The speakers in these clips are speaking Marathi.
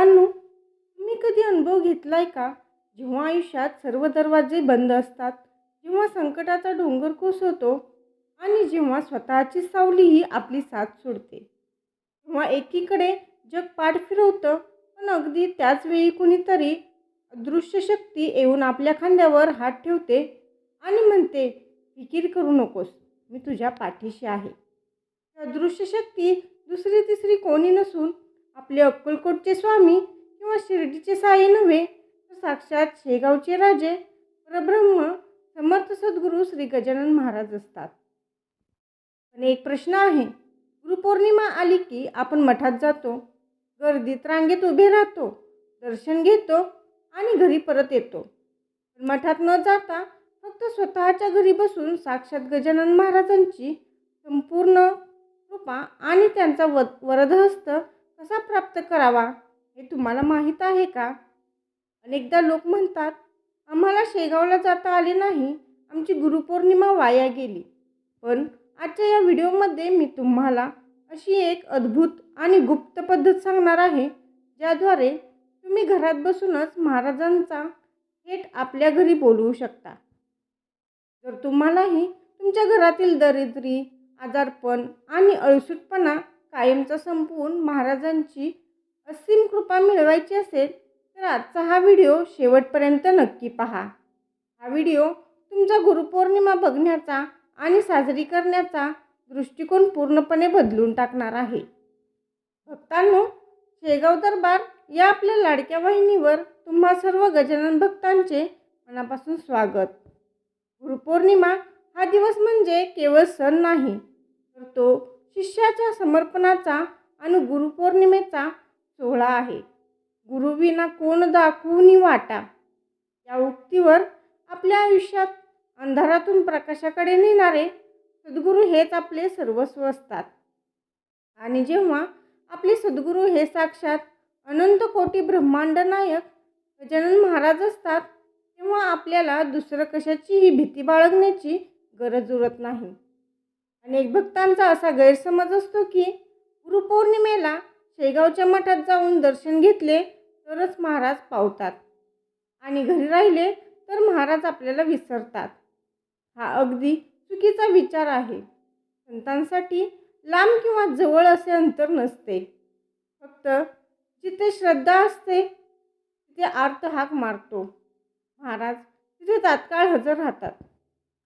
भक्तांनो, तुम्ही कधी अनुभव घेतलाय का, जेव्हा आयुष्यात सर्व दरवाजे बंद असतात, जेव्हा संकटाचा डोंगर कोसळतो आणि जेव्हा स्वतःची सावलीही आपली साथ सोडते, तेव्हा एकीकडे जग पाठ फिरवतं, पण अगदी त्याच वेळी कुणीतरी अदृश्य शक्ती येऊन आपल्या खांद्यावर हात ठेवते आणि म्हणते, फिकीर करू नकोस, मी तुझ्या पाठीशी आहे. ही अदृश्य शक्ती दुसरी तिसरी कोणी नसून आपले अक्कलकोटचे स्वामी किंवा शिर्डीचे साई नव्हे, तर साक्षात शेगावचे राजे परब्रह्म समर्थ सद्गुरू श्री गजानन महाराज असतात. पण एक प्रश्न आहे, गुरुपौर्णिमा आली की आपण मठात जातो, गर्दीत रांगेत उभे राहतो, दर्शन घेतो आणि घरी परत येतो. पण मठात न जाता फक्त स्वतःच्या घरी बसून साक्षात गजानन महाराजांची संपूर्ण कृपा आणि त्यांचा वरदहस्त कसा प्राप्त करावा हे तुम्हाला माहीत आहे का? अनेकदा लोक म्हणतात, आम्हाला शेगावला जाता आले नाही, आमची गुरुपौर्णिमा वाया गेली. पण आजच्या या व्हिडिओमध्ये मी तुम्हाला अशी एक अद्भुत आणि गुप्त पद्धत सांगणार आहे, ज्याद्वारे तुम्ही घरात बसूनच महाराजांचा थेट आपल्या घरी बोलवू शकता. जर तुम्हालाही तुमच्या घरातील दरिद्री, आजारपण आणि अळसूटपणा कायमचा संपवून महाराजांची असीम कृपा मिळवायची असेल, तर आजचा हा व्हिडिओ शेवटपर्यंत नक्की पहा. हा व्हिडिओ तुमचा गुरुपौर्णिमा बघण्याचा आणि साजरी करण्याचा दृष्टिकोन पूर्णपणे बदलून टाकणार आहे. भक्तांनो, शेगाव दरबार या आपल्या लाडक्या वाहिनीवर तुम्हा सर्व गजानन भक्तांचे मनापासून स्वागत. गुरुपौर्णिमा हा दिवस म्हणजे केवळ सण नाही, तर तो शिष्याच्या समर्पणाचा आणि गुरुपौर्णिमेचा सोहळा आहे. गुरुविना कोण दाखवूनी वाटा या उक्तीवर आपल्या आयुष्यात अंधारातून प्रकाशाकडे नेणारे सद्गुरू हेच आपले सर्वस्व असतात. आणि जेव्हा आपले सद्गुरू हे साक्षात अनंत कोटी ब्रह्मांड नायक गजानन महाराज असतात, तेव्हा आपल्याला दुसरं कशाचीही भीती बाळगण्याची गरज उरत नाही. अनेक भक्तांचा असा गैरसमज असतो की गुरुपौर्णिमेला शेगावच्या मठात जाऊन दर्शन घेतले तरच महाराज पावतात आणि घरी राहिले तर महाराज आपल्याला विसरतात. हा अगदी चुकीचा विचार आहे. संतांसाठी लांब किंवा जवळ असे अंतर नसते. फक्त जिथे श्रद्धा असते तिथे आर्त हाक मारतो महाराज तिथे तात्काळ हजर राहतात.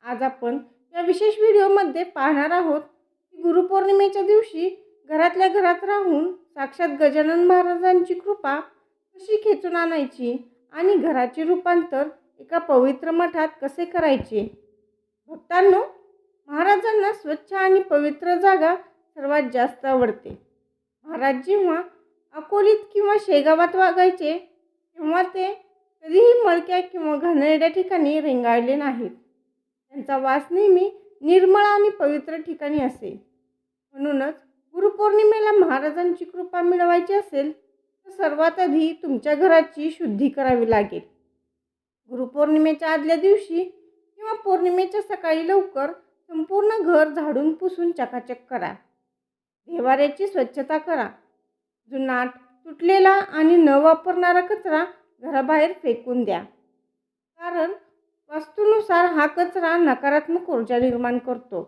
आज आपण या विशेष व्हिडिओमध्ये पाहणार आहोत की गुरुपौर्णिमेच्या दिवशी घरातल्या घरात राहून साक्षात गजानन महाराजांची कृपा कशी खेचून आणायची आणि घराचे रूपांतर एका पवित्र मठात कसे करायचे. भक्तांनो, महाराजांना स्वच्छ आणि पवित्र जागा सर्वात जास्त आवडते. महाराज जेव्हा अकोलीत किंवा शेगावात वागायचे, तेव्हा ते कधीही मळक्या किंवा घाणेरड्या ठिकाणी रेंगाळले नाहीत. त्यांचा वास नेहमी निर्मळ आणि पवित्र ठिकाणी असे. म्हणूनच गुरुपौर्णिमेला महाराजांची कृपा मिळवायची असेल तर सर्वात आधी तुमच्या घराची शुद्धी करावी लागेल. गुरुपौर्णिमेच्या आदल्या दिवशी किंवा पौर्णिमेच्या सकाळी लवकर संपूर्ण घर झाडून पुसून चकाचक करा. देवाऱ्याची स्वच्छता करा. जुनाट, तुटलेला आणि न वापरणारा कचरा घराबाहेर फेकून द्या. कारण वास्तूनुसार हा कचरा नकारात्मक ऊर्जा निर्माण करतो.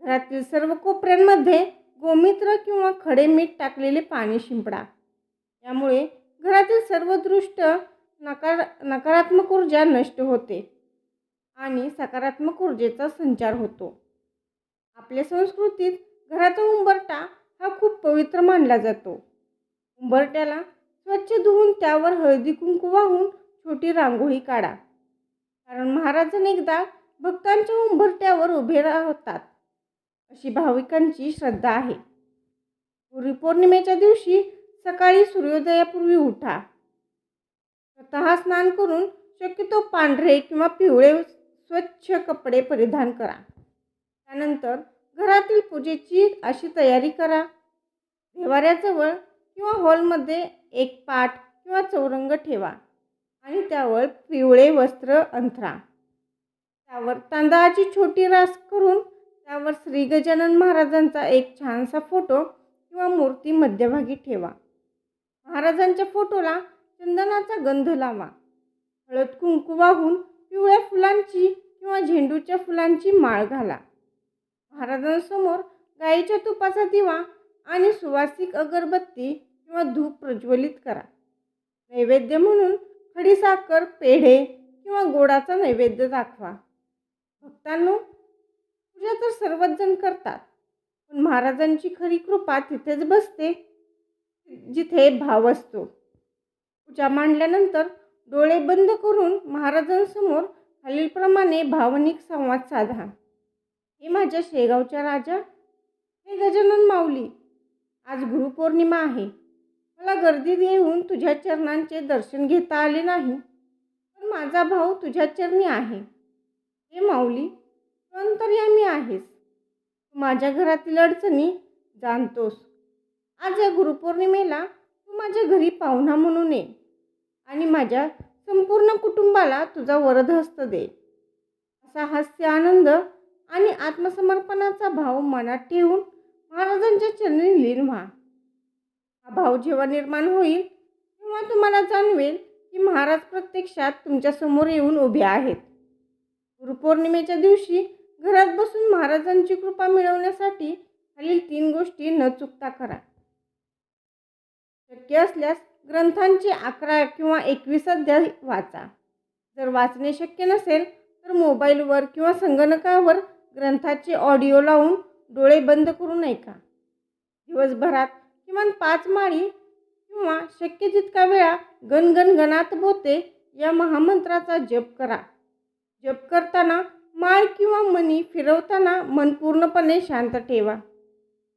घरातील सर्व कोपऱ्यांमध्ये गोमूत्र किंवा खडे मीठ टाकलेले पाणी शिंपडा. यामुळे घरातील सर्व दृष्ट नकारात्मक ऊर्जा नष्ट होते आणि सकारात्मक ऊर्जेचा संचार होतो. आपल्या संस्कृतीत घराचा उंबरठा हा खूप पवित्र मानला जातो. उंबरठ्याला स्वच्छ धुवून त्यावर हळदी कुंकू वाहून छोटी रांगोळी काढा. कारण महाराज अनेकदा भक्तांच्या उंबरठ्यावर उभे राहतात अशी भाविकांची श्रद्धा आहे. गुरुपौर्णिमेच्या दिवशी सकाळी सूर्योदयापूर्वी उठा. स्वतः स्नान करून शक्यतो पांढरे किंवा पिवळे स्वच्छ कपडे परिधान करा. त्यानंतर घरातील पूजेची अशी तयारी करा. देवाऱ्याजवळ किंवा हॉलमध्ये एक पाट किंवा चौरंग ठेवा आणि त्यावर पिवळे वस्त्र अंथरा. त्यावर तांदळाची छोटी रास करून त्यावर श्री गजानन महाराजांचा एक छानसा फोटो किंवा मूर्ती मध्यभागी ठेवा. महाराजांच्या फोटोला चंदनाचा गंध लावा. हळद कुंकू वाहून पिवळ्या फुलांची किंवा झेंडूच्या फुलांची माळ घाला. महाराजांसमोर गाईच्या तुपाचा दिवा आणि सुवासिक अगरबत्ती किंवा धूप प्रज्वलित करा. नैवेद्य म्हणून खडीसाखर, पेढे किंवा गोडाचा नैवेद्य दाखवा. भक्तांनो, पूजा तर सर्वच जण करतात, पण महाराजांची खरी कृपा तिथेच बसते जिथे भाव असतो. पूजा मांडल्यानंतर डोळे बंद करून महाराजांसमोर खालीलप्रमाणे भावनिक संवाद साधा. हे माझ्या शेगावच्या राजा, हे गजानन माऊली, आज गुरुपौर्णिमा आहे. मला गर्दीत येऊन तुझ्या चरणांचे दर्शन घेता आले नाही, पण माझा भाव तुझ्या चरणी आहे. हे माऊली, तू अंतर्यामी आहेस. तू माझ्या घरातील अडचणी जाणतोस. आज या गुरुपौर्णिमेला तू माझ्या घरी पाहुणा म्हणून ये आणि माझ्या संपूर्ण कुटुंबाला तुझा वरदहस्त दे. असा हास्य, आनंद आणि आत्मसमर्पणाचा भाव मनात ठेवून महाराजांच्या चरणी लीन व्हा. हा भाव जेव्हा निर्माण होईल तेव्हा तुम्हाला जाणवेल की महाराज प्रत्यक्षात तुमच्यासमोर येऊन उभे आहेत. गुरुपौर्णिमेच्या दिवशी घरात बसून महाराजांची कृपा मिळवण्यासाठी खालील 3 गोष्टी न चुकता करा. शक्य असल्यास ग्रंथांचे 11 किंवा 21 अध्याय वाचा. जर वाचणे शक्य नसेल तर मोबाईलवर किंवा संगणकावर ग्रंथाचे ऑडिओ लावून डोळे बंद करून ऐका. दिवसभरात किमान 5 माळी किंवा शक्य तितका वेळा गण गण गणात बोते या महामंत्राचा जप करा. जप करताना माळ किंवा मणी फिरवताना मन पूर्णपणे शांत ठेवा.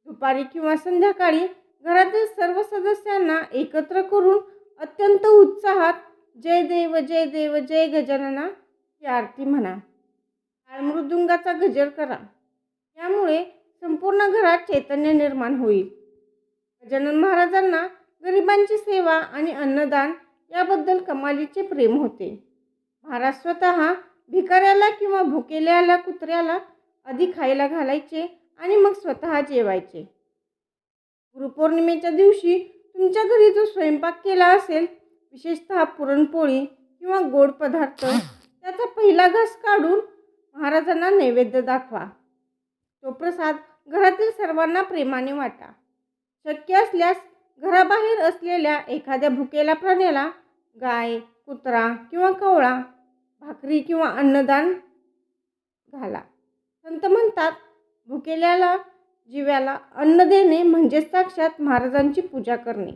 दुपारी किंवा संध्याकाळी घरातील सर्व सदस्यांना एकत्र करून अत्यंत उत्साहात जय देव जय देव जय गजानना ही आरती म्हणा. टाळ मृदुंगाचा गजर करा. यामुळे संपूर्ण घरात चैतन्य निर्माण होईल. गजानन महाराजांना गरिबांची सेवा आणि अन्नदान याबद्दल कमालीचे प्रेम होते. महाराज स्वतः भिकाऱ्याला किंवा भुकेल्याला कुत्र्याला आधी खायला घालायचे आणि मग स्वतः जेवायचे. गुरुपौर्णिमेच्या दिवशी तुमच्या घरी जो स्वयंपाक केला असेल, विशेषतः पुरणपोळी किंवा गोड पदार्थ, त्याचा पहिला घास काढून महाराजांना नैवेद्य दाखवा. तो प्रसाद घरातील सर्वांना प्रेमाने वाटा. शक्य असल्यास घराबाहेर असलेल्या एखाद्या भुकेल्या प्राण्याला गाय, कुत्रा किंवा कावळा, भाकरी किंवा अन्नदान घाला. संत म्हणतात, भुकेल्याला जीव्याला अन्न देणे म्हणजे साक्षात महाराजांची पूजा करणे.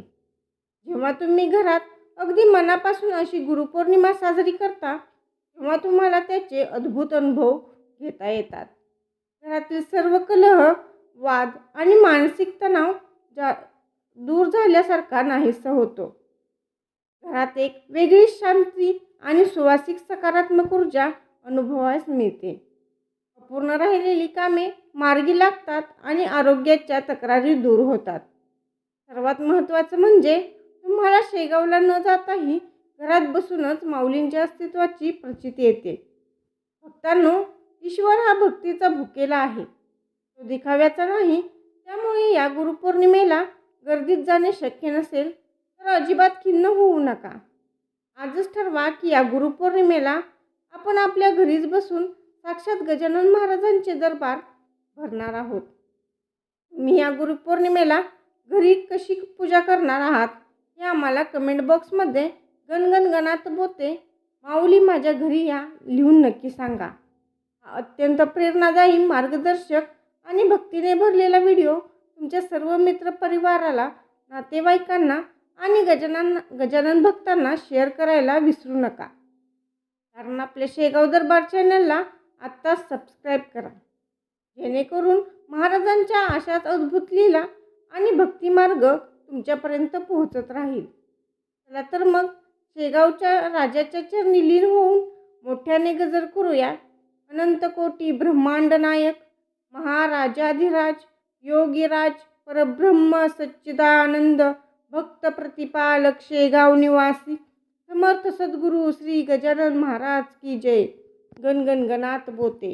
जेव्हा तुम्ही घरात अगदी मनापासून अशी गुरुपौर्णिमा साजरी करता तेव्हा तुम्हाला त्याचे अद्भुत अनुभव घेता येतात. घरातील सर्व कलह, वाद आणि मानसिक तणाव दूर झाल्यासारखा नाहीसा होतो. घरात एक वेगळी शांती आणि सुवासिक सकारात्मक ऊर्जा अनुभवास मिळते. अपूर्ण राहिलेली कामे मार्गी लागतात आणि आरोग्याच्या तक्रारी दूर होतात. सर्वात महत्त्वाचं म्हणजे तुम्हाला शेगावला न जाताही घरात बसूनच माऊलींच्या अस्तित्वाची प्रचिती येते. भक्तांनो, ईश्वर हा भक्तीचा भुकेला आहे, तो दिखाव्याचा नाही. त्यामुळे या गुरुपौर्णिमेला गर्दीत जाणे शक्य नसेल तर अजिबात खिन्न होऊ नका. आजच ठरवा की या गुरुपौर्णिमेला आपण आपल्या घरीच बसून साक्षात गजानन महाराजांचे दरबार भरणार आहोत. तुम्ही या गुरुपौर्णिमेला घरी कशी पूजा करणार आहात हे आम्हाला कमेंट बॉक्समध्ये गणगणगणात बोते माऊली माझ्या घरी या लिहून नक्की सांगा. हा अत्यंत प्रेरणादायी, मार्गदर्शक आणि भक्तीने भरलेला व्हिडिओ तुमच्या सर्व मित्रपरिवाराला, नातेवाईकांना आणि गजानन भक्तांना शेअर करायला विसरू नका. कारण आपल्या शेगाव दरबार चॅनलला आत्ताच सबस्क्राईब करा, जेणेकरून महाराजांच्या अशाच अद्भुत लीला आणि भक्तिमार्ग तुमच्यापर्यंत पोहोचत राहील. चला तर मग शेगावच्या राजाच्या चरणी लीन होऊन मोठ्याने गजर करूया. अनंत कोटी ब्रह्मांड नायक, महाराजाधिराज, योगीराज, परब्रह्म सच्चिदानंद, भक्त प्रतिपालक, शेगाव निवासी, समर्थ सद्गुरू श्री गजानन महाराज की जय. गणगण गणात बोते.